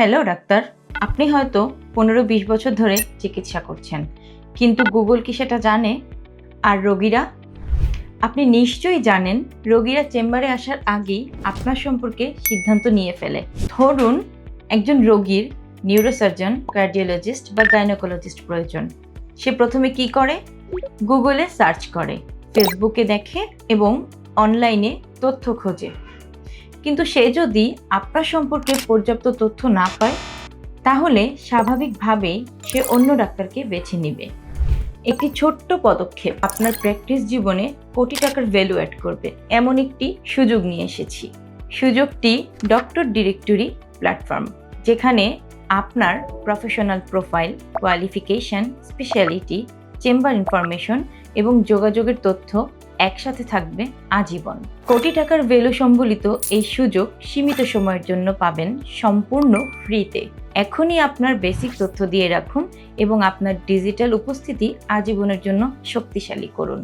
Hello doctor, আপনি হয়তো 15-20 বছর ধরে চিকিৎসা করছেন, কিন্তু গুগল কি সেটা জানে? আর রোগীরা? আপনি নিশ্চয়ই জানেন, রোগীরা চেম্বারে আসার আগেই আপনার সম্পর্কে সিদ্ধান্ত নিয়ে ফেলে। ধরুন একজন রোগীর নিউরোসার্জন, কার্ডিওলজিস্ট বা গাইনোকোলজিস্ট প্রয়োজন। সে প্রথমে কি করে? গুগলে সার্চ করে, ফেসবুকে দেখে এবং অনলাইনে তথ্য খোঁজে। কিন্তু সে যদি আপনার সম্পর্কে পর্যাপ্ত তথ্য না পায়, তাহলে স্বাভাবিকভাবেই সে অন্য ডাক্তারকে বেছে নেবে। একটি ছোট্ট পদক্ষেপ আপনার প্র্যাকটিস জীবনে কোটি টাকার ভ্যালু অ্যাড করবে, এমন একটি সুযোগ নিয়ে এসেছি। সুযোগটি ডক্টর ডিরেক্টরি প্ল্যাটফর্ম, যেখানে আপনার professional profile, qualification, speciality, chamber information এবং যোগাযোগের তথ্য একসাথে থাকবে আজীবন। কোটি টাকার ভ্যালু সম্বলিত এই সুযোগ সীমিত সময়ের জন্য পাবেন সম্পূর্ণ ফ্রিতে। এখনই আপনার বেসিক তথ্য দিয়ে রাখুন এবং আপনার ডিজিটাল উপস্থিতি আজীবনের জন্য শক্তিশালী করুন।